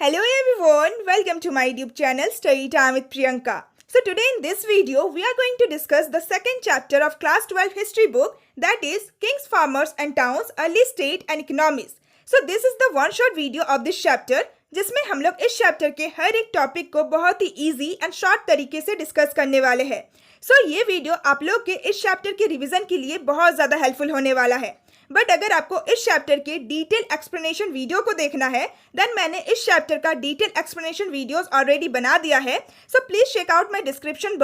Hello everyone, welcome to my YouTube channel Study Time with Priyanka. So today in this video, we are going to discuss the second chapter of class 12 history book, that is Kings, Farmers and Towns, Early State and Economies. So this is the one short video of this chapter, जिसमें हम लोग इस chapter के हर एक topic को बहुत ही easy and short तरीके से डिस्कस करने वाले हैं. सो ये वीडियो आप लोग के इस चैप्टर के रिवीजन के लिए बहुत ज़्यादा हेल्पफुल होने वाला है. बट अगर आपको इस चैप्टर के डिटेल एक्सप्लेनेशन वीडियो को देखना है देन मैंने इस चैप्टर का डिटेल एक्सप्लेनेशन वीडियोस ऑलरेडी बना दिया है. So please check out my description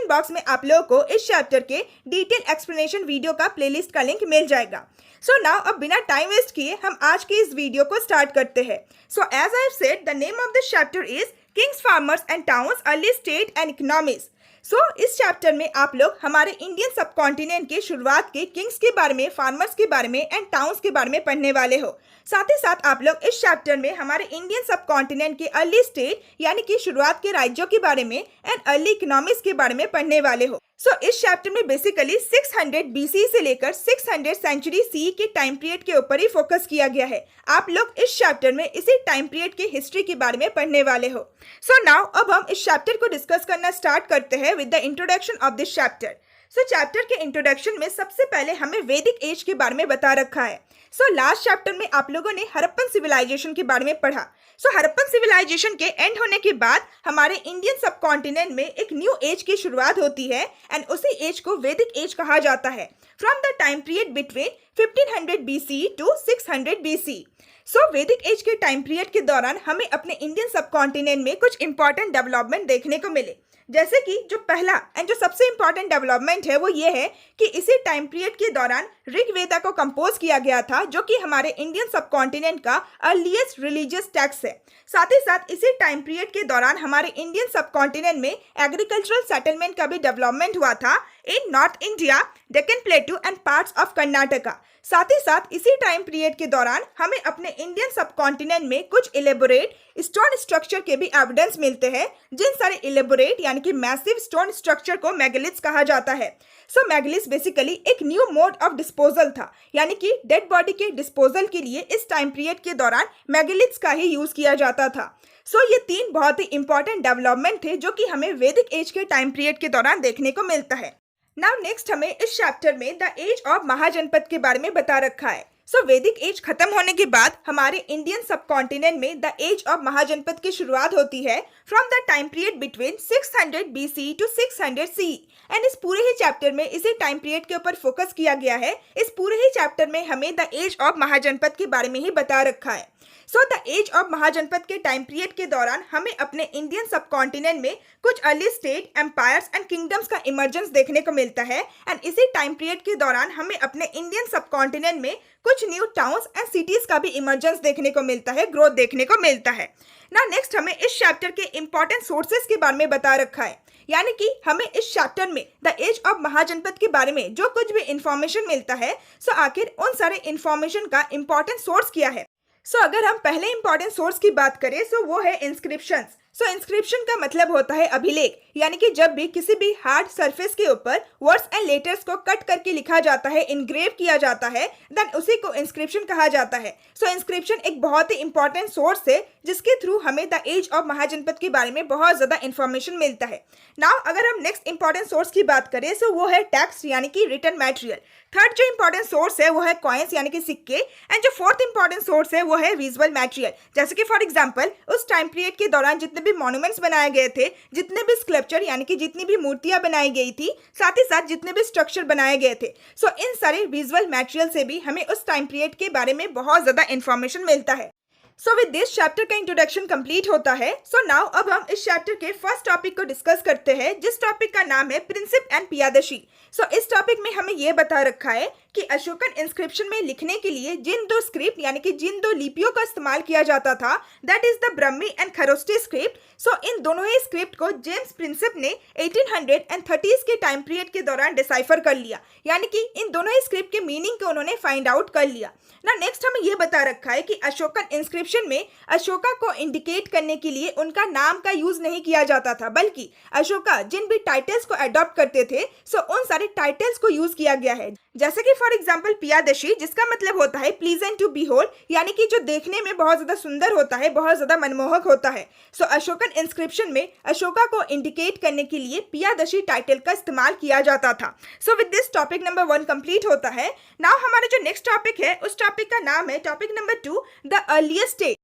box में आप लोगों को इस चैप्टर के डिटेल एक्सप्लेनेशन वीडियो का प्लेलिस्ट का लिंक मिल जाएगा. सो नाउ अब बिना टाइम वेस्ट किए हम आज के इस वीडियो को स्टार्ट करते हैं. So as I have said the name of this chapter is kings, farmers and towns, early state and economies. So इस चैप्टर में आप लोग हमारे इंडियन सब कॉन्टिनेंट के शुरुआत के किंग्स के बारे में, फार्मर्स के बारे में एंड टाउन्स के बारे में पढ़ने वाले हो. साथ ही साथ आप लोग इस चैप्टर में हमारे इंडियन सब कॉन्टिनेंट के अर्ली स्टेट यानी कि शुरुआत के राज्यों के बारे में एंड अर्ली इकोनॉमीज के बारे में पढ़ने वाले हो. सो इस चैप्टर में बेसिकली 600 BC से लेकर 600 सेंचुरी CE के टाइम पीरियड के ऊपर ही फोकस किया गया है. आप लोग इस चैप्टर में इसी टाइम पीरियड की हिस्ट्री के बारे में पढ़ने वाले हो. सो नाउ अब हम इस चैप्टर को डिस्कस करना स्टार्ट करते हैं with the introduction of this chapter. So chapter के इंट्रोडक्शन में सबसे पहले हमें वैदिक एज के बारे में बता रखा है. सो लास्ट चैप्टर में आप लोगों ने हड़प्पन सिविलाइजेशन के बारे में पढ़ा. सो हड़प्पन सिविलाइजेशन के एंड होने के बाद हमारे इंडियन सब कॉन्टिनेंट में एक न्यू एज की शुरुआत होती है एंड उसी एज को वैदिक एज कहा जाता है. From the time period between 1500 BC to 600 BC. So Vedic age के टाइम पीरियड के दौरान हमें अपने इंडियन सब कॉन्टिनेंट में कुछ इंपॉर्टेंट डेवलपमेंट देखने को मिले. जैसे कि जो पहला एंड जो सबसे इंपॉर्टेंट डेवलपमेंट है वो ये है कि इसी टाइम पीरियड के दौरान ऋग्वेदा को कंपोज किया गया था, जो कि हमारे इंडियन सब कॉन्टिनेंट का अर्लीस्ट रिलीजियस टेक्स्ट है. साथ ही साथ इसी टाइम पीरियड के दौरान हमारे इंडियन सब कॉन्टिनेंट में एग्रीकल्चरल सेटलमेंट का भी डेवलपमेंट हुआ था in north India, Deccan plateau and parts of Karnataka. साथ ही साथ इसी टाइम पीरियड के दौरान हमें अपने इंडियन सब कॉन्टिनेंट में कुछ इलेबोरेट स्टोन स्ट्रक्चर के भी एविडेंस मिलते हैं, जिन सारे इलेबोरेट यानी कि मैसिव स्टोन स्ट्रक्चर को मेगालिथ्स कहा जाता है. सो मेगालिथ्स बेसिकली एक न्यू मोड ऑफ डिस्पोजल था, यानी कि डेड बॉडी के डिस्पोजल के लिए इस टाइम पीरियड के दौरान मेगालिथ्स का ही यूज किया जाता था. सो ये तीन बहुत ही इंपॉर्टेंट डेवलपमेंट थे जो कि हमें वैदिक एज के टाइम पीरियड के दौरान देखने को मिलता है. नाउ नेक्स्ट हमें इस चैप्टर में द एज ऑफ महाजनपद के बारे में बता रखा है. सो वैदिक एज खत्म होने के बाद हमारे इंडियन सब कॉन्टिनेंट में द एज ऑफ महाजनपद की शुरुआत होती है from the time period between 600 BC to 600 CE. And इस पूरे ही चैप्टर में इसी टाइम पीरियड के ऊपर फोकस किया गया है. इस पूरे ही चैप्टर में हमें द एज ऑफ महाजनपद के बारे में ही बता रखा है. सो द एज ऑफ महाजनपद के टाइम पीरियड के दौरान हमें अपने इंडियन सब कॉन्टिनेंट में कुछ early state, empires and kingdoms का इमर्जेंस देखने को मिलता है. एंड इसी टाइम पीरियड के दौरान हमें अपने इंडियन सब कॉन्टिनेंट में कुछ न्यू टाउन्स एंड सिटीज का भी इमर्जेंस देखने को मिलता है, ग्रोथ देखने को मिलता है. ना नेक्स्ट हमें इस चैप्टर के इंपॉर्टेंट सोर्सेज के बारे में बता रखा है, यानी कि हमें इस चैप्टर में द एज ऑफ महाजनपद के बारे में जो कुछ भी इंफॉर्मेशन मिलता है, सो आखिर उन सारे इंफॉर्मेशन का इंपॉर्टेंट सोर्स क्या है. सो अगर हम पहले इंपॉर्टेंट सोर्स की बात करें सो वो है इंस्क्रिप्शंस. सो इंस्क्रिप्शन का मतलब होता है अभिलेख, यानी कि जब भी किसी भी हार्ड सरफेस के ऊपर वर्ड्स एंड लेटर्स को कट करके लिखा जाता है, इनग्रेव किया जाता है, देन उसी को इंस्क्रिप्शन कहा जाता है. सो इंस्क्रिप्शन एक बहुत ही इंपॉर्टेंट सोर्स है जिसके थ्रू हमें द एज ऑफ महाजनपद के बारे में बहुत ज़्यादा इंफॉर्मेशन मिलता है. नाउ अगर हम नेक्स्ट इंपॉर्टेंट सोर्स की बात करें सो वो है टेक्स्ट यानी कि रिटन मटेरियल. थर्ड जो इंपॉर्टेंट सोर्स है वो है कॉइन्स यानी कि सिक्के. एंड जो फोर्थ इंपॉर्टेंट सोर्स है वो है विजुअल मटेरियल. जैसे कि फॉर एग्जांपल उस टाइम पीरियड के दौरान जितने भी मॉन्यूमेंट्स बनाए गए थे, जितने भी स्कल्पचर यानी कि जितनी भी मूर्तियां बनाई गई थी, साथ ही साथ जितने भी स्ट्रक्चर बनाए गए थे, सो इन सारे विजुअल मटेरियल से भी हमें उस टाइम पीरियड के बारे में बहुत ज़्यादा इंफॉर्मेशन मिलता है. सो विद दिस चैप्टर का इंट्रोडक्शन कंप्लीट होता है. सो नाउ अब हम इस चैप्टर के फर्स्ट टॉपिक को डिस्कस करते हैं, जिस टॉपिक का नाम है प्रिंसिप एंड पियादशी. सो इस टॉपिक में हमें यह बता रखा है कि अशोकन इंस्क्रिप्शन में लिखने के लिए जिन दो स्क्रिप्ट यानी कि जिन दो लिपियों का इस्तेमाल किया जाता था, that is the Brahmi and Kharosthi script. So इन दोनों ही स्क्रिप्ट को जेम्स प्रिंसेप ने 1830s के टाइम पीरियड के दौरान डिसाइफर कर लिया, यानी कि इन दोनों ही स्क्रिप्ट के मीनिंग को उन्होंने फाइंड आउट कर लिया. ना नेक्स्ट हमें यह बता रखा है कि अशोकन इंस्क्रिप्शन में अशोका को इंडिकेट करने के लिए उनका नाम का यूज नहीं किया जाता था, बल्कि अशोका जिन भी टाइटल्स को अडॉप्ट करते थे सो उन सारे टाइटल्स को यूज किया गया है. जैसे कि फॉर एग्जाम्पल पियादशी, जिसका मतलब होता है प्लीजेंट टू बीहोल्ड, यानी कि जो देखने में बहुत ज्यादा सुंदर होता है, बहुत ज्यादा मनमोहक होता है। सो अशोकन इंस्क्रिप्शन में अशोका को इंडिकेट करने के लिए पियादशी टाइटल का इस्तेमाल किया जाता था। So with this topic number 1 complete होता है। नाउ हमारा जो नेक्स्ट टॉपिक है, उस टॉपिक का नाम है topic number 2, the earliest state.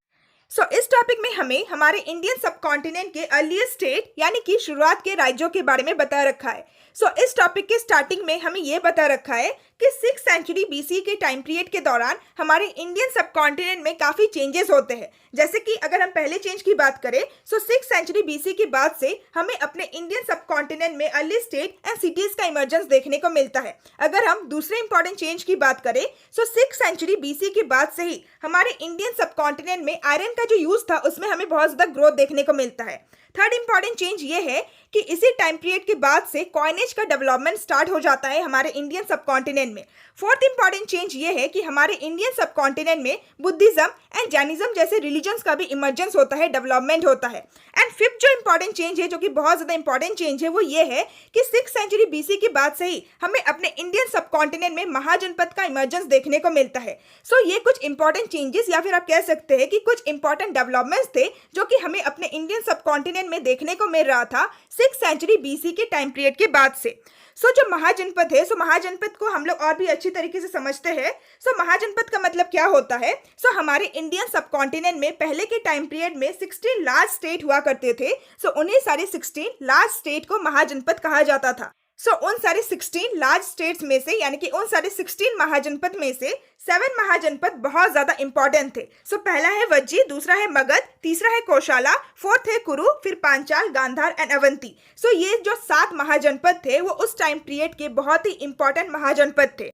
So इस टॉपिक में हमें हमारे इंडियन सब कॉन्टिनेंट के अर्लीस्ट स्टेट यानी कि शुरुआत के राज्यों के बारे में बता रखा है। सो इस टॉपिक के स्टार्टिंग में हमें यह बता रखा है कि 6th सेंचुरी बीसी के टाइम पीरियड के दौरान हमारे इंडियन सब कॉन्टिनेंट में काफ़ी चेंजेस होते हैं। जैसे कि अगर हम पहले चेंज की बात करें, सो 6th सेंचुरी बीसी के बाद से हमें अपने इंडियन सब कॉन्टिनेंट में अर्ली स्टेट एंड सिटीज़ का इमर्जेंस देखने को मिलता है। अगर हम दूसरे इंपॉर्टेंट चेंज की बात करें, सो 6th सेंचुरी बीसी के बाद से ही हमारे इंडियन सब कॉन्टिनेंट में आयरन का जो यूज़ था उसमें हमें बहुत ज़्यादा ग्रोथ देखने को मिलता है। थर्ड इंपॉर्टेंट चेंज ये है कि इसी टाइम पीरियड के बाद से कॉइनेज का डेवलपमेंट स्टार्ट हो जाता है हमारे इंडियन सब कॉन्टिनेंट में। फोर्थ इंपॉर्टेंट चेंज ये है कि हमारे इंडियन सब कॉन्टिनेंट में बुद्धिज्म एंड जैनिज्म जैसे रिलीजन्स का भी इमर्जेंस होता है, डेवलपमेंट होता है। एंड फिफ्थ जो इंपॉर्टेंट चेंज है, जो कि बहुत ज़्यादा इंपॉर्टेंट चेंज है, वो ये है कि 6th सेंचुरी बीसी के बाद से ही हमें अपने इंडियन सब कॉन्टिनेंट में महाजनपद का इमर्जेंस देखने को मिलता है। सो ये कुछ इंपॉर्टेंट चेंजेस या फिर आप कह सकते हैं कि कुछ इंपॉर्टेंट डेवलपमेंट्स थे जो कि हमें अपने इंडियन सब कॉन्टिनेंट में देखने को मिल रहा था 6th सेंचुरी बीसी के टाइम पीरियड के बाद से। सो जो महाजनपद है, सो महाजनपद को हम लोग और भी अच्छी तरीके से समझते हैं। सो महाजनपद का मतलब क्या होता है? सो हमारे इंडियन सब कॉन्टिनेंट में पहले के टाइम पीरियड में 16 लार्ज स्टेट हुआ करते थे। सो उन्हीं सारे 16 लार्ज स्टेट को महाजनपद कहा जाता था। सो उन सारे 16 लार्ज स्टेट्स में से, यानी कि उन सारे 16 महाजनपद में से 7 महाजनपद बहुत ज्यादा इंपॉर्टेंट थे। सो पहला है वज्जी, दूसरा है मगध, तीसरा है कोशाला, फोर्थ है कुरु, फिर पांचाल, गांधार एंड अवंती। सो ये जो 7 महाजनपद थे वो उस टाइम पीरियड के बहुत ही इंपॉर्टेंट महाजनपद थे।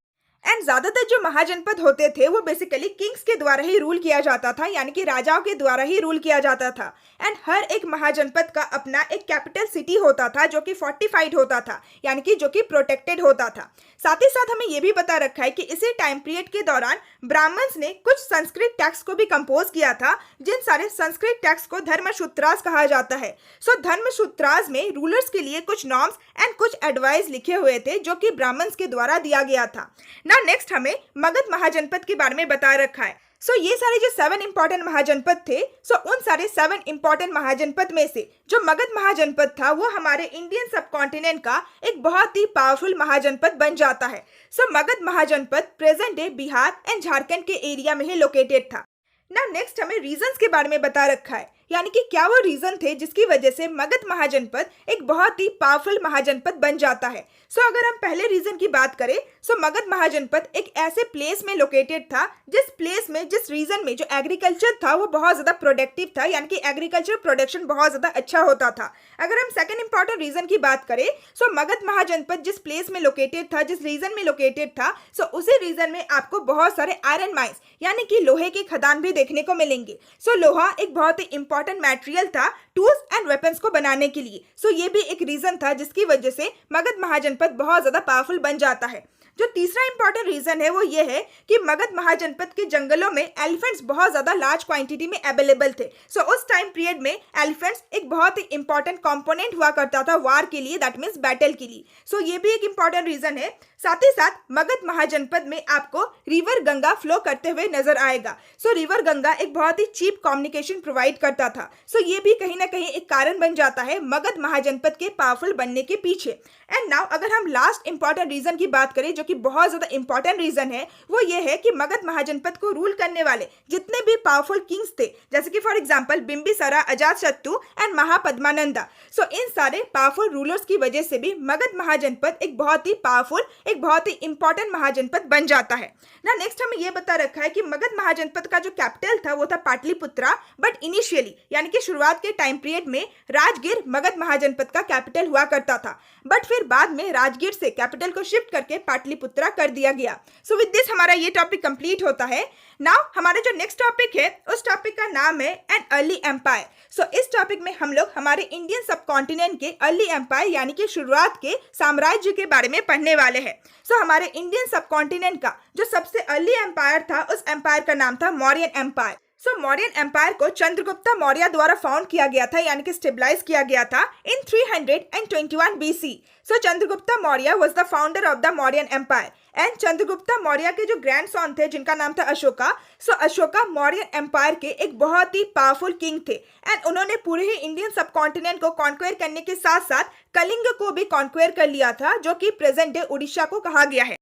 एंड ज्यादातर जो महाजनपद होते थे वो बेसिकली किंग्स के द्वारा ही रूल किया जाता था, यानी कि राजाओं के द्वारा ही रूल किया जाता था। एंड हर एक महाजनपद का अपना एक कैपिटल सिटी होता था जो कि फोर्टिफाइड होता था, यानी कि जो कि प्रोटेक्टेड होता था। साथ ही साथ हमें यह भी बता रखा है कि इसी टाइम पीरियड के दौरान ब्राह्मण्स ने कुछ संस्कृत टेक्स्ट को भी कंपोज किया था, जिन सारे संस्कृत टेक्स्ट को धर्मसूत्रास कहा जाता है। सो धर्मसूत्रास में रूलर्स के लिए कुछ नॉर्म्स एंड कुछ एडवाइस लिखे हुए थे जो कि ब्राह्मण्स के द्वारा दिया गया था। नेक्स्ट हमें मगध महाजनपद के बारे में बता रखा है। सो ये सारे जो 7 इंपॉर्टेंट महाजनपद थे, सो उन सारे 7 इंपॉर्टेंट महाजनपद में से जो मगध महाजनपद था वो हमारे इंडियन सब कॉन्टिनेंट का एक बहुत ही पावरफुल महाजनपद बन जाता है। So Magadha mahajanapada present day Bihar and Jharkhand के एरिया में ही लोकेटेड था। ना नेक्स्ट हमें रीजंस के बारे में बता रखा है, यानी कि क्या वो रीजन थे जिसकी वजह से मगध महाजनपद एक बहुत ही पावरफुल महाजनपद बन जाता है। सो अगर हम पहले रीजन की बात करें, सो मगध महाजनपद एक ऐसे प्लेस में लोकेटेड था जिस प्लेस में, जिस रीजन में जो एग्रीकल्चर था वो बहुत ज्यादा प्रोडक्टिव था, यानी कि एग्रीकल्चर प्रोडक्शन बहुत ज्यादा अच्छा होता था। अगर हम सेकंड इंपॉर्टेंट रीजन की बात करें, सो मगध महाजनपद जिस प्लेस में लोकेटेड था, जिस रीजन में लोकेटेड था, सो उसी रीजन में आपको बहुत सारे आयरन माइंस यानी कि लोहे के खदान भी देखने को मिलेंगे। सो लोहा एक बहुत ही इंपॉर्टेंट मटेरियल था टूल्स एंड वेपन्स को बनाने के लिए। सो ये भी एक रीजन था जिसकी वजह से मगध महाजनपद बहुत ज्यादा पावरफुल बन जाता है। जो तीसरा इंपॉर्टेंट रीजन है वो ये है कि मगध महाजनपद के जंगलों में एलिफेंट्स बहुत ज्यादा लार्ज क्वांटिटी में अवेलेबल थे। सो उस टाइम पीरियड में एलिफेंट्स एक बहुत ही इंपॉर्टेंट कंपोनेंट हुआ करता था वार के लिए, दैट मीन्स बैटल के लिए। सो ये भी एक इंपॉर्टेंट रीजन है। साथ ही साथ मगध महाजनपद में आपको रिवर गंगा फ्लो करते हुए नजर आएगा। सो रिवर गंगा एक बहुत ही चीप कम्युनिकेशन प्रोवाइड करता था। सो ये भी कहीं ना कहीं एक कारण बन जाता है मगध महाजनपद के पावरफुल बनने के पीछे। एंड नाउ अगर हम लास्ट इंपॉर्टेंट रीजन की बात करें, जो कि बहुत ज्यादा इंपॉर्टेंट रीजन है, वो ये है कि मगध महाजनपद को रूल करने वाले जितने भी पावरफुल किंग्स थे, जैसे कि for example बिंबिसारा, Ajatashatru and Mahapadmananda. सो इन सारे पावरफुल रूलर्स की वजह से भी मगध महाजनपद एक बहुत ही पावरफुल, एक बहुत ही इंपॉर्टेंट महाजनपद बन जाता है ना। नेक्स्ट हमें यह बता रखा है कि मगध महाजनपद का जो कैपिटल था वो था पाटलिपुत्रा, बट इनिशियली यानी कि शुरुआत के टाइम पीरियड में राजगीर मगध महाजनपद का कैपिटल हुआ करता था, बट फिर बाद में राजगीर से कैपिटल को शिफ्ट करके पाटलिपुत्रा कर दिया गया। सो विद दिस हमारा ये टॉपिक कंप्लीट होता है। नाउ हमारा जो नेक्स्ट टॉपिक है उस टॉपिक का नाम है एन अर्ली एम्पायर। सो इस टॉपिक में हम लोग हमारे इंडियन सब कॉन्टिनेंट के अर्ली एम्पायर यानी कि शुरुआत के साम्राज्य के बारे में पढ़ने वाले हैं। सो हमारे इंडियन सब कॉन्टिनेंट का जो सबसे अर्ली एम्पायर था उस एम्पायर का नाम था मौर्यन एम्पायर। सो मौर्यन एम्पायर को चंद्रगुप्ता मौर्य द्वारा फाउंड किया गया था, यानी कि स्टेबलाइज किया गया था in 321 BC। So Chandragupta Maurya was the founder of the Mauryan empire. And Chandragupta Maurya के जो ग्रैंडसन थे जिनका नाम था अशोका, सो अशोका मौर्य एम्पायर के एक बहुत ही पावरफुल किंग थे एंड उन्होंने पूरे ही इंडियन सब कॉन्टिनेंट को कॉन्क्वेयर करने के साथ साथ कलिंग को भी कॉन्क्वेयर कर लिया था, जो कि प्रेजेंट डे उड़ीसा को कहा गया है।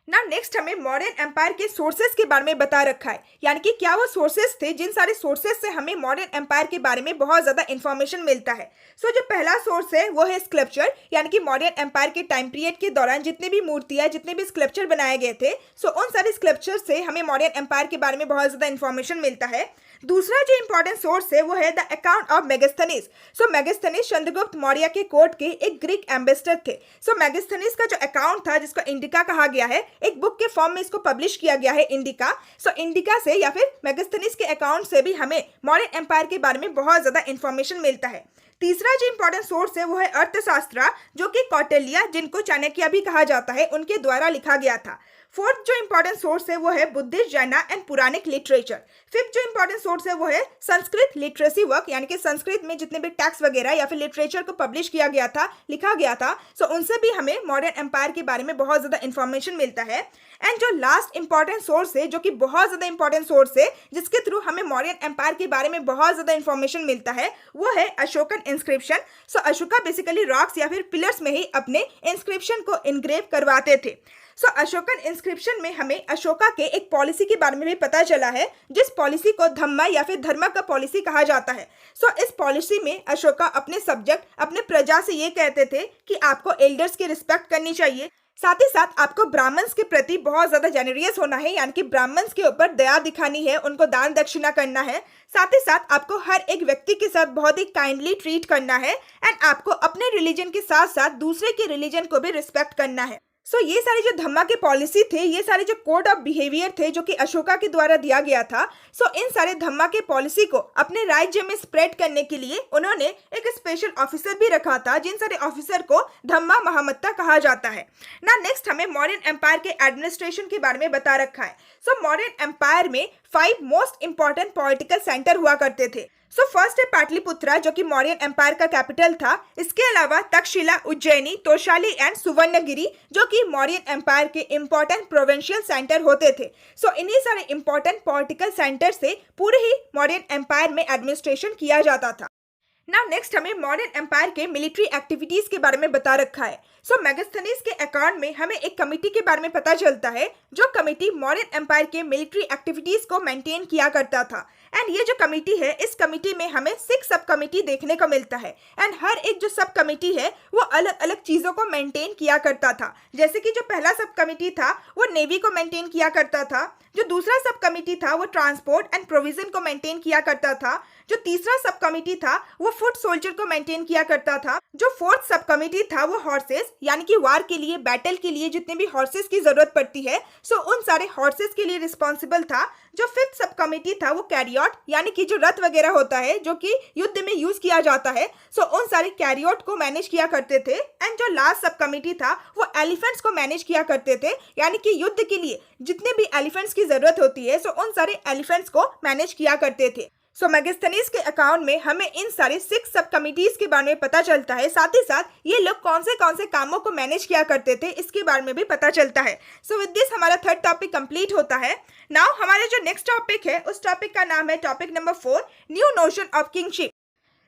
नाउ नेक्स्ट हमें मॉडर्न एम्पायर के सोर्सेज के बारे में बता रखा है, यानी कि क्या वो सोर्सेज थे जिन सारे सोर्सेज से हमें मॉडर्न एम्पायर के बारे में बहुत ज्यादा इंफॉर्मेशन मिलता है। सो जो पहला सोर्स है वो है स्कल्पचर, यानी कि मॉडर्न एम्पायर के टाइम पीरियड के दौरान जितने भी मूर्तियां जितने भी स्कल्पचर बनाए गए थे, सो उन सारे स्कल्पचर से हमें मॉडर्न एम्पायर के बारे में बहुत ज्यादा इंफॉर्मेशन मिलता है। दूसरा जो इंपॉर्टेंट सोर्स है वो है द अकाउंट ऑफ मेगास्थनीज। सो मेगास्थनीज चंद्रगुप्त मौर्य के कोर्ट के एक ग्रीक एम्बेसडर थे। सो मेगास्थनीज का जो अकाउंट था जिसको इंडिका कहा गया है, एक बुक के फॉर्म में इसको पब्लिश किया गया है इंडिका। सो इंडिका से या फिर मेगास्थनीज के अकाउंट से भी हमें मौर्य एम्पायर के बारे में बहुत ज्यादा इंफॉर्मेशन मिलता है। तीसरा जो इंपॉर्टेंट सोर्स है वो है अर्थशास्त्र, जो कि कौटिल्य जिनको चाणक्य भी कहा जाता है उनके द्वारा लिखा गया था। फोर्थ जो इंपॉर्टेंट सोर्स है वो है Buddhist, Jain and Puranik literature. Fifth जो इंपॉर्टेंट सोर्स है वो है संस्कृत लिटरेसी वर्क, यानी कि संस्कृत में जितने भी टेक्स्ट वगैरह या फिर लिटरेचर को पब्लिश किया गया था, लिखा गया था, सो उनसे भी हमें मॉडर्न एम्पायर के बारे में बहुत ज्यादा इंफॉर्मेशन मिलता है। एंड जो लास्ट इंपॉर्टेंट सोर्स है, जो कि बहुत ज्यादा इंपॉर्टेंट सोर्स है जिसके थ्रू हमें मौर्यन एम्पायर के बारे में बहुत ज्यादा इंफॉर्मेशन मिलता है, वो है अशोकन इंस्क्रिप्शन। सो अशोका बेसिकली रॉक्स या फिर पिलर्स में ही अपने इंस्क्रिप्शन को इनग्रेव करवाते थे। सो अशोकन इंस्क्रिप्शन में हमें अशोका के एक पॉलिसी के बारे में भी पता चला है, जिस पॉलिसी को धम्मा या फिर धर्म का पॉलिसी कहा जाता है। सो इस पॉलिसी में अशोका अपने सब्जेक्ट, अपने प्रजा से ये कहते थे कि आपको एल्डर्स की रिस्पेक्ट करनी चाहिए, साथ ही साथ आपको ब्राह्मण्स के प्रति बहुत ज्यादा जेनरियस होना है, यानी कि ब्राह्मण्स के ऊपर दया दिखानी है, उनको दान दक्षिणा करना है। साथ ही साथ आपको हर एक व्यक्ति के साथ बहुत ही काइंडली ट्रीट करना है एंड आपको अपने रिलीजन के साथ साथ दूसरे के रिलीजन को भी रिस्पेक्ट करना है। सो ये सारी जो धम्मा के पॉलिसी थे, ये सारे जो कोड ऑफ बिहेवियर थे जो कि अशोका के द्वारा दिया गया था, सो इन सारे धम्मा के पॉलिसी को अपने राज्य में स्प्रेड करने के लिए उन्होंने एक स्पेशल ऑफिसर भी रखा था, जिन सारे ऑफिसर को धम्मा महामत्ता कहा जाता है। ना नेक्स्ट हमें मॉडर्न एम्पायर के एडमिनिस्ट्रेशन के बारे में बता रखा है। सो मॉडर्न एम्पायर में 5 मोस्ट इंपॉर्टेंट पॉलिटिकल सेंटर हुआ करते थे। सो फर्स्ट है पाटलिपुत्रा, जो कि मौर्यन एम्पायर का कैपिटल था। इसके अलावा तक्षशिला, उज्जैनी, तोशाली एंड सुवर्णगिरी, जो कि मौर्यन एम्पायर के इंपॉर्टेंट प्रोविंशियल सेंटर होते थे। सो इन्हीं सारे इंपॉर्टेंट पॉलिटिकल सेंटर से पूरे ही मौर्यन एम्पायर में एडमिनिस्ट्रेशन किया जाता था। नाउ नेक्स्ट हमें मॉडर्न एम्पायर के मिलिट्री एक्टिविटीज के बारे में बता रखा है। सो मेगास्थनीज के अकाउंट में हमें एक कमिटी के बारे में पता चलता है, जो कमिटी मॉडर्न एम्पायर के मिलिट्री एक्टिविटीज को मेंटेन किया करता था। एंड ये जो कमिटी है, इस कमिटी में हमें 6 सब कमिटी देखने को मिलता है एंड हर एक जो सब कमिटी है वो अलग अलग चीजों को मेंटेन किया करता था। जैसे कि जो पहला सब कमिटी था वो नेवी को मेंटेन किया करता था, जो दूसरा सब कमिटी था वो ट्रांसपोर्ट एंड प्रोविजन को मेंटेन किया करता था, जो तीसरा सब कमिटी था वो फुट सोल्जर को मेंटेन किया करता था, जो फोर्थ सब कमिटी था वो हॉर्सेस, यानी कि वार के लिए, बैटल के लिए जितने भी हॉर्सेस की जरूरत पड़ती है, सो उन सारे हॉर्सेस के लिए रिस्पॉन्सिबल था। जो फिफ्थ सब कमिटी था वो कैरियट, यानी कि जो रथ वगैरह होता है जो कि युद्ध में यूज किया जाता है, सो उन सारे कैरियट को मैनेज किया करते थे। एंड जो लास्ट सब कमिटी था वो एलिफेंट्स को मैनेज किया करते थे, यानी कि युद्ध के लिए जितने भी एलिफेंट्स की जरूरत होती है, सो उन सारे एलिफेंट्स को मैनेज किया करते थे। सो मेगास्थनीज के अकाउंट में हमें इन सारे 6 सब कमिटीज के बारे में पता चलता है, साथ ही साथ ये लोग कौन से कामों को मैनेज किया करते थे इसके बारे में भी पता चलता है। सो विद दिस हमारा थर्ड टॉपिक कंप्लीट होता है। नाउ हमारा जो नेक्स्ट टॉपिक है उस टॉपिक का नाम है topic number 4, new notion of kingship.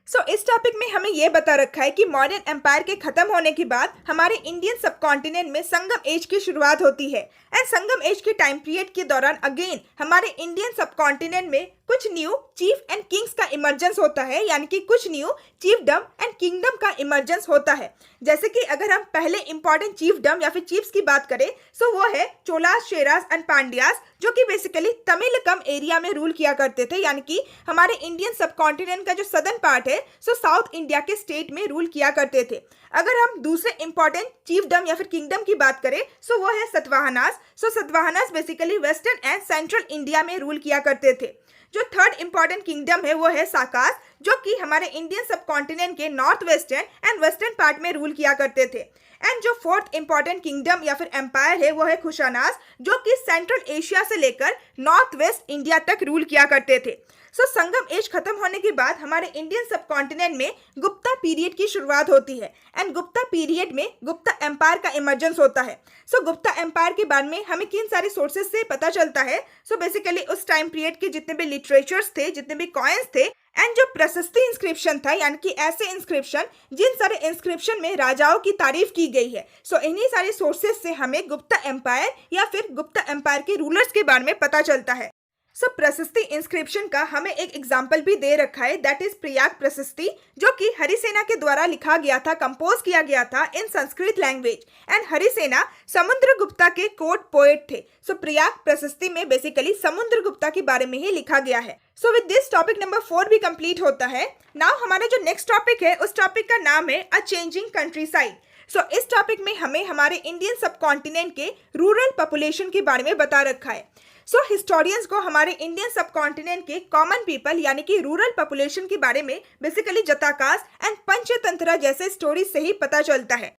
So इस टॉपिक में हमें यह बता रखा है कि मॉडर्न एम्पायर के खत्म होने के बाद हमारे इंडियन सब कॉन्टिनेंट में संगम एज की शुरुआत होती है एंड संगम एज के टाइम पीरियड के दौरान अगेन हमारे इंडियन सब कॉन्टिनेंट में कुछ न्यू चीफ एंड किंग्स का इमर्जेंस होता है, यानी कि कुछ न्यू चीफडम एंड किंगडम का इमर्जेंस होता है। जैसे कि अगर हम पहले इंपॉर्टेंट चीफडम या फिर चीफ्स की बात करें, सो वो है चोलास, शेरास एंड पांड्यास, जो कि बेसिकली तमिलकम एरिया में रूल किया करते थे, यानी कि हमारे इंडियन सब कॉन्टिनेंट का जो सदर्न पार्ट है, सो साउथ इंडिया के स्टेट में रूल किया करते थे। अगर हम दूसरे इंपॉर्टेंट चीफडम या फिर किंगडम की बात करें, सो वो है Satavahanas. So Satavahanas basically western and central India में रूल किया करते थे। जो थर्ड इंपॉर्टेंट किंगडम है वो है साकास, जो कि हमारे इंडियन सब कॉन्टिनेंट के north western and western part में रूल किया करते थे। एंड जो फोर्थ इंपॉर्टेंट किंगडम या फिर एम्पायर है वो है कुशानास, जो कि सेंट्रल एशिया से लेकर नॉर्थ वेस्ट इंडिया तक रूल किया करते थे। सो संगम एज खत्म होने के बाद हमारे इंडियन सब कॉन्टिनेंट में गुप्ता पीरियड की शुरुआत होती है एंड गुप्ता पीरियड में गुप्ता एम्पायर का इमर्जेंस होता है। सो गुप्ता एम्पायर के बारे में हमें किन सारे सोर्सेज से पता चलता है? सो बेसिकली उस टाइम पीरियड के जितने भी लिटरेचर्स थे, जितने भी कॉइन्स थे एंड जो प्रशस्ति इंस्क्रिप्शन था, यानी कि ऐसे इंस्क्रिप्शन जिन सारे इंस्क्रिप्शन में राजाओं की तारीफ की गई है। सो इन्हीं सारे सोर्सेज से हमें गुप्ता एम्पायर या फिर गुप्ता एम्पायर के रूलर्स के बारे में पता चलता है। सो प्रशस्ति इंस्क्रिप्शन का हमें एक एग्जाम्पल भी दे रखा है, दैट इज प्रयाग प्रशस्ति, जो कि हरिसेना के द्वारा लिखा गया था, कंपोज किया गया था इन संस्कृत लैंग्वेज एंड हरिसेना समुद्रगुप्ता के कोर्ट पोएट थे। सो प्रयाग प्रशस्ति में बेसिकली समुद्रगुप्ता के बारे में ही लिखा गया है। So with this topic number 4 भी कंप्लीट होता है। नाउ हमारा जो नेक्स्ट टॉपिक है उस टॉपिक का नाम है अ चेंजिंग कंट्री साइड। सो इस टॉपिक में हमें हमारे इंडियन सब कॉन्टिनेंट के रूरल पॉपुलेशन के बारे में बता रखा है। सो हिस्टोरियंस को हमारे इंडियन सब कॉन्टिनेंट के कॉमन पीपल यानी कि रूरल पॉपुलेशन के बारे में बेसिकली जताकास एंड पंचतंत्र जैसे स्टोरीज से ही पता चलता है।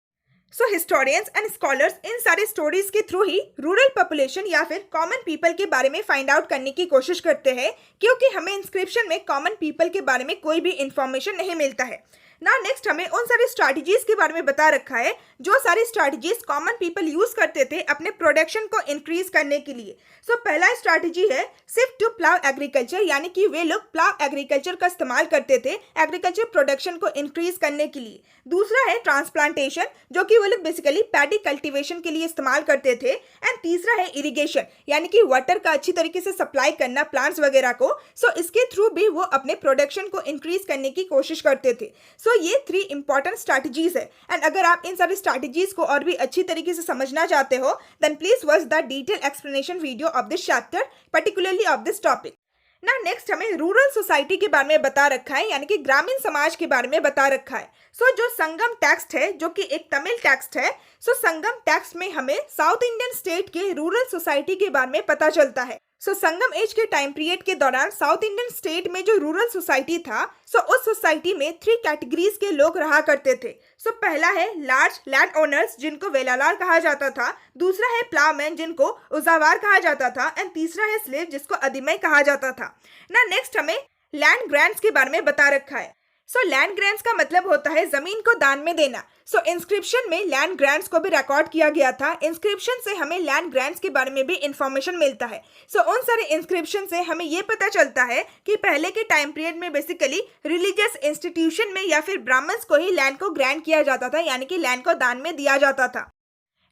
सो हिस्टोरियंस एंड स्कॉलर्स इन सारे स्टोरीज के थ्रू ही रूरल पॉपुलेशन या फिर कॉमन पीपल के बारे में फाइंड आउट करने की कोशिश करते हैं, क्योंकि हमें इंस्क्रिप्शन में कॉमन पीपल के बारे में कोई भी इंफॉर्मेशन नहीं मिलता है ना। नेक्स्ट हमें उन सारी स्ट्रैटेजीज के बारे में बता रखा है जो सारी स्ट्रैटेजीज कॉमन पीपल यूज करते थे अपने प्रोडक्शन को इंक्रीज करने के लिए। सो पहला स्ट्रैटेजी है शिफ्ट टू प्लाव एग्रीकल्चर, यानी कि वे लोग प्लाव एग्रीकल्चर का इस्तेमाल करते थे एग्रीकल्चर प्रोडक्शन को इंक्रीज करने के लिए। दूसरा है ट्रांसप्लांटेशन, जो कि वो लोग बेसिकली पैडी कल्टीवेशन के लिए इस्तेमाल करते थे। एंड तीसरा है इरिगेशन, यानी कि वाटर का अच्छी तरीके से सप्लाई करना प्लांट्स वगैरह को। सो इसके थ्रू भी वो अपने प्रोडक्शन को इंक्रीज करने की कोशिश करते थे। सो ये 3 इंपॉर्टेंट स्ट्रैटेजीज है एंड अगर आप इन सारी स्ट्रैटेजीज को और भी अच्छी तरीके से समझना चाहते हो then please watch the detail explanation video of this chapter, particularly of this topic. ना नेक्स्ट हमें रूरल सोसाइटी के बारे में बता रखा है, यानी कि ग्रामीण समाज के बारे में बता रखा है। सो जो संगम टेक्स्ट है, जो कि एक तमिल टेक्स्ट है, सो संगम टेक्स्ट में हमें साउथ इंडियन स्टेट के रूरल सोसाइटी के बारे में पता चलता है। सो संगम एज के टाइम पीरियड के दौरान साउथ इंडियन स्टेट में जो रूरल सोसाइटी था, सो उस सोसाइटी में 3 कैटेगरीज के लोग रहा करते थे। सो पहला है लार्ज लैंड ओनर्स, जिनको वेलालार कहा जाता था। दूसरा है प्लावमैन, जिनको उजावार कहा जाता था। एंड तीसरा है स्लेव, जिसको अधिमय कहा जाता था ना। नेक्स्ट हमें लैंड ग्रांट्स के बारे में बता रखा है। सो लैंड ग्रांट्स का मतलब होता है जमीन को दान में देना। सो इंस्क्रिप्शन में लैंड ग्रांट्स को भी रिकॉर्ड किया गया था। इंस्क्रिप्शन से हमें लैंड ग्रांट्स के बारे में भी इंफॉर्मेशन मिलता है। सो उन सारे इंस्क्रिप्शन से हमें ये पता चलता है कि पहले के टाइम पीरियड में बेसिकली रिलीजियस इंस्टीट्यूशन में या फिर ब्राह्मण्स को ही लैंड को ग्रांट किया जाता था, यानी कि लैंड को दान में दिया जाता था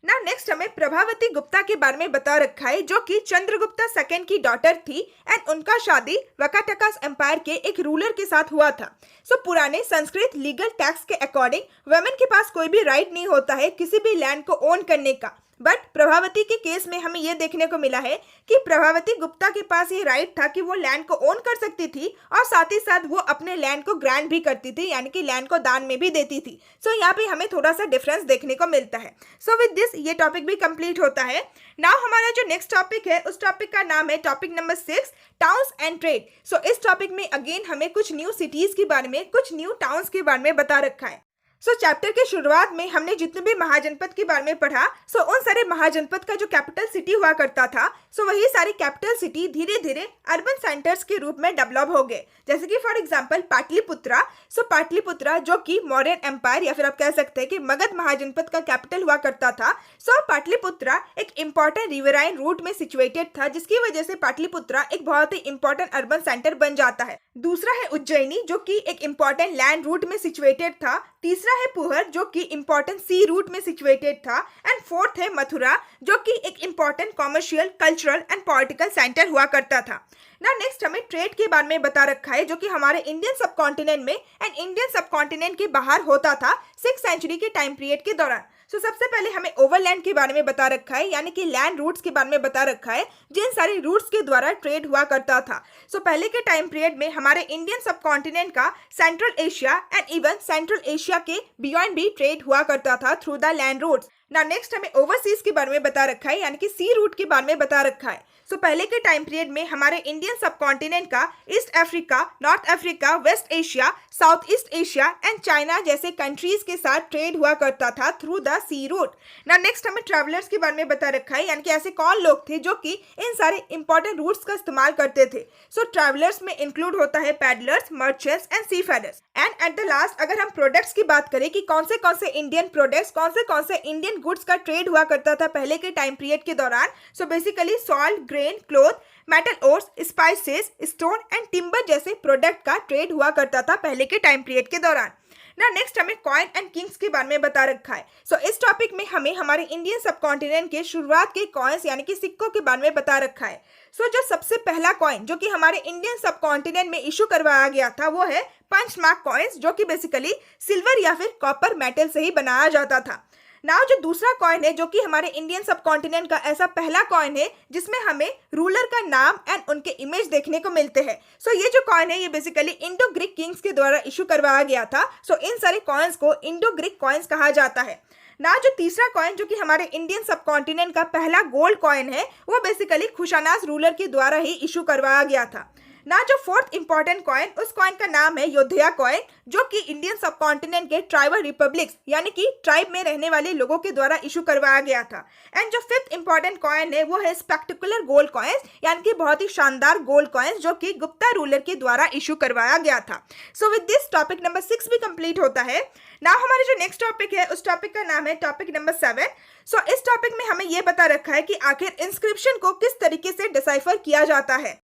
ना। नेक्स्ट हमें प्रभावती गुप्ता के बारे में बता रखा है, जो कि चंद्रगुप्ता सेकंड की डॉटर थी एंड उनका शादी वकाटकास एम्पायर के एक रूलर के साथ हुआ था। सो पुराने संस्कृत लीगल टैक्स के अकॉर्डिंग वुमेन के पास कोई भी राइट नहीं होता है किसी भी लैंड को ओन करने का। बट प्रभावती के केस में हमें यह देखने को मिला है कि प्रभावती गुप्ता के पास ये राइट था कि वो लैंड को ओन कर सकती थी और साथ ही साथ वो अपने लैंड को ग्रांट भी करती थी, यानी कि लैंड को दान में भी देती थी। सो यहाँ पे हमें थोड़ा सा डिफरेंस देखने को मिलता है। सो विद दिस ये टॉपिक भी कंप्लीट होता है। नाउ हमारा जो नेक्स्ट टॉपिक है उस टॉपिक का नाम है topic number 6, towns and trade. So इस टॉपिक में अगेन हमें कुछ न्यू सिटीज के बारे में, कुछ न्यू टाउन्स के बारे में बता रखा है। सो चैप्टर के शुरुआत में हमने जितने भी महाजनपद के बारे में पढ़ा, सो उन सारे महाजनपद का जो कैपिटल सिटी हुआ करता था, सो वही सारी कैपिटल सिटी धीरे धीरे अर्बन सेंटर्स के रूप में डेवलप हो गए। जैसे कि फॉर एग्जांपल पाटलिपुत्रा। सो पाटलिपुत्रा जो कि मौर्यन एम्पायर या फिर आप कह सकते हैं कि मगध महाजनपद का कैपिटल हुआ करता था। सो पाटलिपुत्रा एक इंपॉर्टेंट रिवराइन रूट में सिचुएटेड था, जिसकी वजह से पाटलिपुत्रा एक बहुत ही इंपॉर्टेंट अर्बन सेंटर बन जाता है। दूसरा है उज्जैनी, जो कि एक इंपॉर्टेंट लैंड रूट में सिचुएटेड था। तीसरा है पुहर, जो कि इंपॉर्टेंट सी रूट में सिचुएटेड था। एंड फोर्थ है मथुरा, जो कि एक important commercial, cultural and political centre हुआ करता था ना। नेक्स्ट हमें ट्रेड के बारे में बता रखा है, जो कि हमारे इंडियन सब कॉन्टिनेंट में एंड इंडियन सब कॉन्टिनेंट के बाहर होता था 6th सेंचुरी के टाइम पीरियड के दौरान। सो सबसे पहले हमें ओवरलैंड के बारे में बता रखा है, यानी कि लैंड रूट्स के बारे में बता रखा है, जिन सारी रूट्स के द्वारा ट्रेड हुआ करता था। सो पहले के टाइम पीरियड में हमारे इंडियन सब कॉन्टिनेंट का central Asia and even central Asia के बियॉन्ड भी ट्रेड हुआ करता था थ्रू द लैंड रूट्स। ना नेक्स्ट हमें ओवरसीज के बारे में बता रखा है, यानी कि सी रूट के बारे में बता रखा है। सो पहले के टाइम पीरियड में हमारे इंडियन सबकॉन्टिनेंट का east Africa, north Africa, west Asia, south east Asia and China जैसे कंट्रीज के साथ ट्रेड हुआ करता था थ्रू द सी रूट। ना नेक्स्ट हमें ट्रैवलर्स के बारे में बता रखा है, यानी कि ऐसे कौन लोग थे जो कि इन सारे इंपॉर्टेंट रूट्स का इस्तेमाल करते थे। सो ट्रैवलर्स में इंक्लूड होता है peddlers, merchants and seafarers. And at the last अगर हम प्रोडक्ट्स की बात करें कि कौन से इंडियन प्रोडक्ट्स, कौन से इंडियन गुड्स का ट्रेड हुआ करता था पहले के टाइम पीरियड के दौरान। So basically salt, grain, cloth, metal ores, spices, stone and timber जैसे प्रोडक्ट का ट्रेड हुआ करता था पहले के टाइम पीरियड के दौरान। ना नेक्स्ट हमें कॉइन एंड किंग्स के बारे में बता रखा है। सो इस टॉपिक में हमें हमारे इंडियन सबकॉन्टिनेंट के शुरुआत के कॉइन्स यानी कि सिक्कों के बारे में बता रखा है। सो जो सबसे पहला कॉइन जो कि हमारे इंडियन सबकॉन्टिनेंट में इशू करवाया गया था वो है पंच मार्क कॉइन्स, जो कि बेसिकली सिल्वर या फिर कॉपर मेटल से ही बनाया जाता था। नाउ जो दूसरा कॉइन है जो कि हमारे इंडियन सबकॉन्टिनेंट का ऐसा पहला कॉइन है जिसमें हमें रूलर का नाम एंड उनके इमेज देखने को मिलते हैं। सो ये जो कॉइन है ये बेसिकली इंडो ग्रीक किंग्स के द्वारा इशू करवाया गया था। सो इन सारे कॉइन्स को इंडो ग्रीक कॉइन्स कहा जाता है। ना जो तीसरा कॉइन जो कि हमारे इंडियन सबकॉन्टिनेंट का पहला गोल्ड कॉइन है वो बेसिकली खुशानाज रूलर के द्वारा ही इशू करवाया गया था। ना जो फोर्थ इंपॉर्टेंट कॉइन, उस कॉइन का नाम है योद्धया कॉइन, जो कि इंडियन सबकॉन्टिनेंट के ट्राइबल रिपब्लिक्स यानी कि ट्राइब में रहने वाले लोगों के द्वारा इशू करवाया गया था। एंड जो फिफ्थ इंपॉर्टेंट कॉइन है वो है स्पेक्टिकुलर गोल्ड कॉइन्स, यानी कि बहुत ही शानदार गोल्ड कॉइन्स जो कि गुप्ता रूलर के द्वारा इशू करवाया गया था। So with this topic number 6 भी कंप्लीट होता है। ना हमारे जो नेक्स्ट टॉपिक है उस टॉपिक का नाम है टॉपिक नंबर 7। सो इस टॉपिक में हमें यह बता रखा है कि आखिर इंस्क्रिप्शन को किस तरीके से डिसाइफर किया जाता है।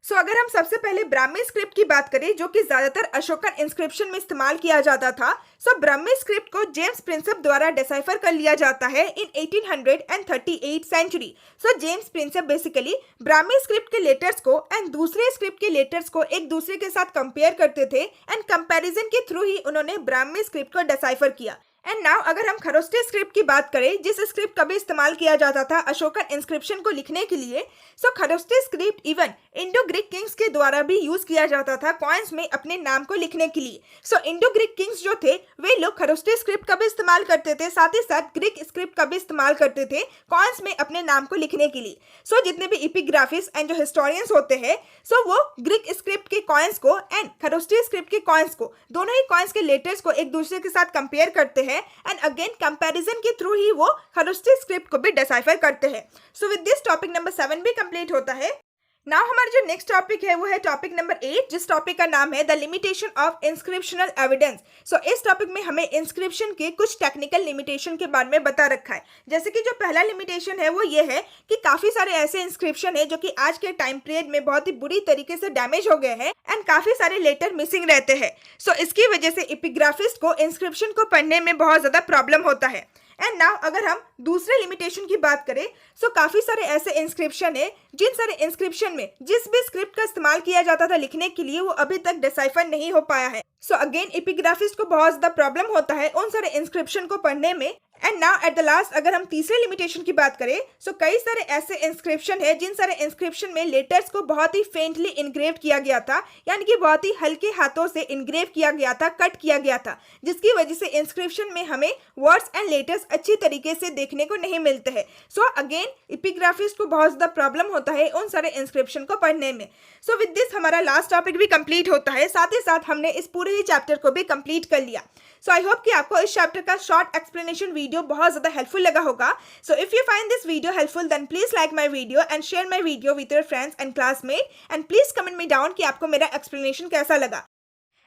सो अगर हम सबसे पहले ब्राह्मी स्क्रिप्ट की बात करें जो कि ज्यादातर अशोकन इंस्क्रिप्शन में इस्तेमाल किया जाता था। सो ब्राह्मी स्क्रिप्ट को जेम्स प्रिंसेप द्वारा डिसाइफर कर लिया जाता है in 1838 century. So James Prinsep basically Brahmi script के लेटर्स को एंड दूसरे स्क्रिप्ट के लेटर्स को एक दूसरे के साथ कंपेयर करते थे एंड कंपैरिजन के थ्रू ही उन्होंने ब्राह्मी स्क्रिप्ट को डिसाइफर किया। एंड नाउ अगर हम खरोष्टे स्क्रिप्ट की बात करें जिस स्क्रिप्ट का भी इस्तेमाल किया जाता था अशोकन इंस्क्रिप्शन को लिखने के लिए, so Kharosthi script even Indo Greek kings के द्वारा भी यूज किया जाता था कॉइन्स में अपने नाम को लिखने के लिए। सो इंडो ग्रीक किंग्स जो थे वे लोग खरोष्टे स्क्रिप्ट का भी इस्तेमाल करते थे, साथ ही साथ ग्रीक स्क्रिप्ट का भी इस्तेमाल करते थे कॉइन्स में अपने नाम को लिखने के लिए। सो जितने भी एपिग्राफिस्ट एंड जो हिस्टोरियंस होते हैं सो वो ग्रीक स्क्रिप्ट के कॉइन्स को एंड खरोष्टे स्क्रिप्ट के कॉइन्स को, दोनों ही कॉइन्स के लेटर्स को एक दूसरे के साथ कंपेयर करते हैं एंड अगेन कंपैरिजन के थ्रू ही वो खरोष्टे स्क्रिप्ट को भी डिसाइफर करते हैं। So with this topic number 7 भी कंप्लीट होता है। नाउ हमारा जो नेक्स्ट टॉपिक है वो है टॉपिक नंबर 8, जिस टॉपिक का नाम है the limitation of inscriptional evidence. So इस टॉपिक में हमें इंस्क्रिप्शन के कुछ टेक्निकल लिमिटेशन के बारे में बता रखा है। जैसे कि जो पहला लिमिटेशन है वो ये है कि काफी सारे ऐसे इंस्क्रिप्शन है जो कि आज के टाइम पीरियड में बहुत ही बुरी तरीके से डैमेज हो गए हैं एंड काफी सारे लेटर मिसिंग रहते हैं। सो इसकी वजह से एपिग्राफिस्ट को इंस्क्रिप्शन को पढ़ने में बहुत ज्यादा प्रॉब्लम होता है। एंड नाउ अगर हम दूसरे लिमिटेशन की बात करें सो काफी सारे ऐसे इंस्क्रिप्शन है जिन सारे इंस्क्रिप्शन में जिस भी स्क्रिप्ट का इस्तेमाल किया जाता था लिखने के लिए वो अभी तक डिसाइफर नहीं हो पाया है। सो अगेन एपिग्राफिस्ट को बहुत ज्यादा प्रॉब्लम होता है उन सारे इंस्क्रिप्शन को पढ़ने में। And now at the last अगर हम तीसरे लिमिटेशन की बात करें सो कई सारे ऐसे इंस्क्रिप्शन है जिन सारे इंस्क्रिप्शन में लेटर्स को बहुत ही फेंटली इनग्रेव किया गया था, यानी कि बहुत ही हल्के हाथों से इनग्रेव किया गया था, कट किया गया था, जिसकी वजह से इंस्क्रिप्शन में हमें वर्ड्स एंड लेटर्स अच्छी तरीके से देखने को नहीं मिलते हैं। सो अगेन एपिग्राफिस्ट को बहुत ज्यादा प्रॉब्लम होता है उन सारे इंस्क्रिप्शन को पढ़ने में। सो विद दिस हमारा लास्ट टॉपिक भी कंप्लीट होता है, साथ ही साथ हमने इस पूरे ही चैप्टर को भी कंप्लीट कर लिया। सो आई होप कि आपको इस चैप्टर का शॉर्ट एक्सप्लेनेशन वीडियो बहुत ज्यादा हेल्पफुल लगा होगा। So if you find this video helpful then please like my video and share my video with your friends and classmate and please comment me down कि आपको मेरा explanation कैसा लगा।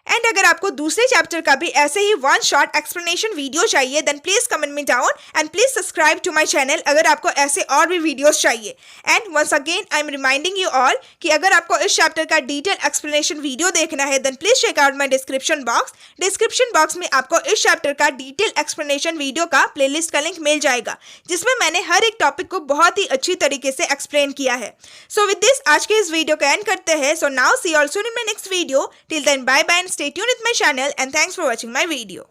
And अगर आपको दूसरे चैप्टर का भी ऐसे ही वन शॉर्ट एक्सप्लेनेशन वीडियो चाहिए then please comment me down and please subscribe to my channel अगर आपको ऐसे और भी वीडियोस चाहिए। And once again I am reminding you all कि अगर आपको इस चैप्टर का डिटेल एक्सप्लेनेशन वीडियो देखना है then please check out my description box. Description box में आपको इस चैप्टर का डिटेल एक्सप्लेनेशन वीडियो का प्लेलिस्ट का लिंक मिल जाएगा जिसमें मैंने हर एक टॉपिक को बहुत ही अच्छी तरीके से एक्सप्लेन किया है। सो विद दिस आज के इस वीडियो का एंड करते हैं। So now see you all soon in my next video. Till then bye bye and stay tuned with my channel and thanks for watching my video.